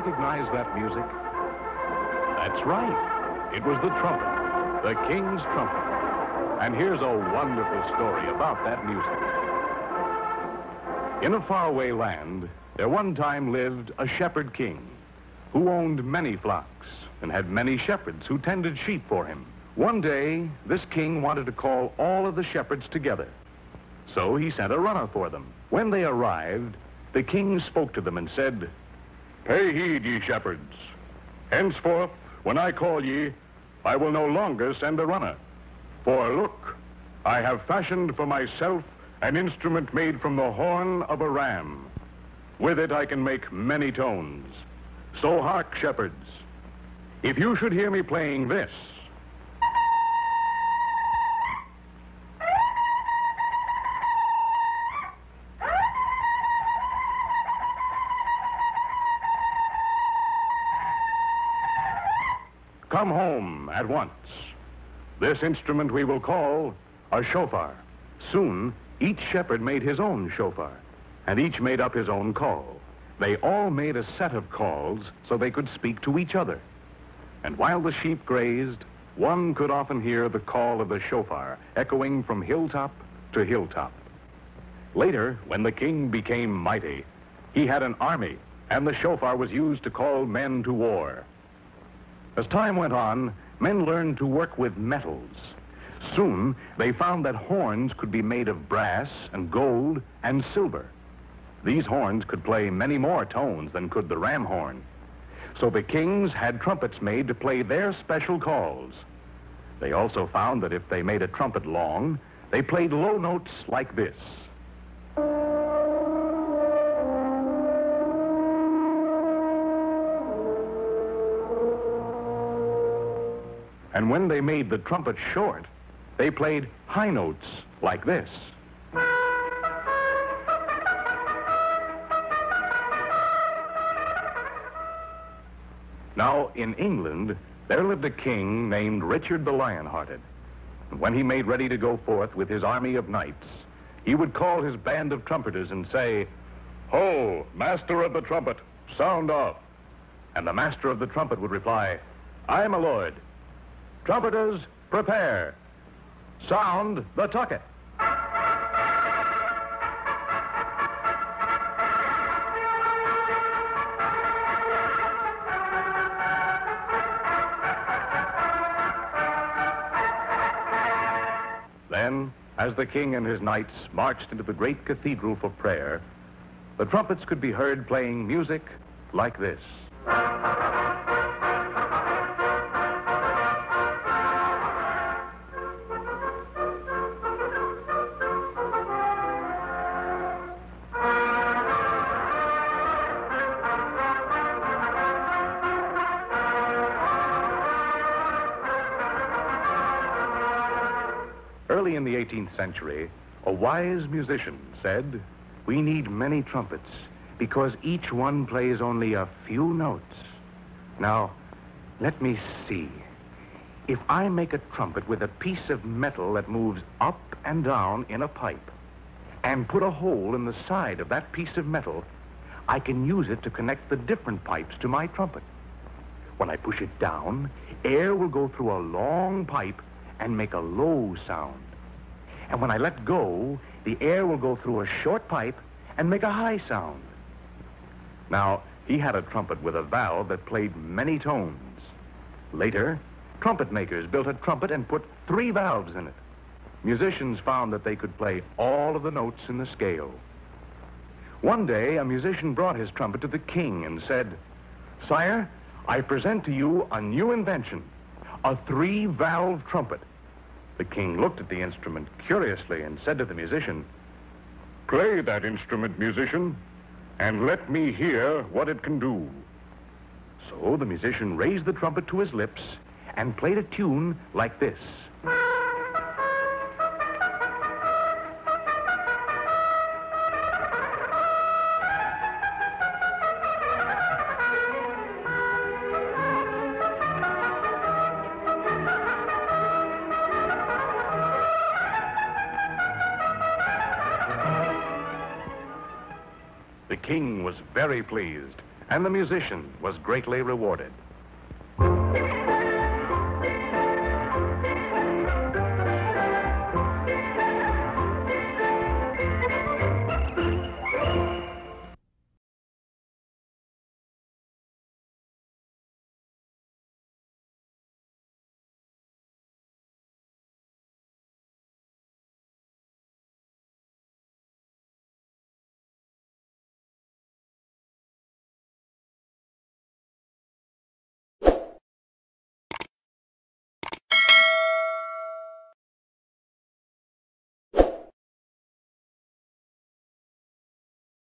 recognize that music? That's right. It was the trumpet, the king's trumpet. And here's a wonderful story about that music. In a faraway land, there one time lived a shepherd king who owned many flocks and had many shepherds who tended sheep for him. One day, this king wanted to call all of the shepherds together. So he sent a runner for them. When they arrived, the king spoke to them and said, "Pay heed, ye shepherds. Henceforth, when I call ye, I will no longer send a runner. For look, I have fashioned for myself an instrument made from the horn of a ram. With it I can make many tones. So hark, shepherds. If you should hear me playing this, come home at once. This instrument we will call a shofar." Soon, each shepherd made his own shofar, and each made up his own call. They all made a set of calls so they could speak to each other. And while the sheep grazed, one could often hear the call of the shofar echoing from hilltop to hilltop. Later, when the king became mighty, he had an army, and the shofar was used to call men to war. As time went on, men learned to work with metals. Soon, they found that horns could be made of brass and gold and silver. These horns could play many more tones than could the ram horn. So the kings had trumpets made to play their special calls. They also found that if they made a trumpet long, they played low notes like this. And when they made the trumpet short, they played high notes like this. Now, in England, there lived a king named Richard the Lion-Hearted. When he made ready to go forth with his army of knights, he would call his band of trumpeters and say, "Ho, master of the trumpet, sound off." And the master of the trumpet would reply, "Aye, my lord. Trumpeters, prepare. Sound the tucket." Then, as the king and his knights marched into the great cathedral for prayer, the trumpets could be heard playing music like this. Early in the 18th century, a wise musician said, "We need many trumpets because each one plays only a few notes." Now, let me see. If I make a trumpet with a piece of metal that moves up and down in a pipe and put a hole in the side of that piece of metal, I can use it to connect the different pipes to my trumpet. When I push it down, air will go through a long pipe and make a low sound. And when I let go, the air will go through a short pipe and make a high sound. Now, he had a trumpet with a valve that played many tones. Later, trumpet makers built a trumpet and put 3 valves in it. Musicians found that they could play all of the notes in the scale. One day, a musician brought his trumpet to the king and said, "Sire, I present to you a new invention, a 3-valve trumpet." The king looked at the instrument curiously and said to the musician, "Play that instrument, musician, and let me hear what it can do." So the musician raised the trumpet to his lips and played a tune like this. The king was very pleased, And the musician was greatly rewarded.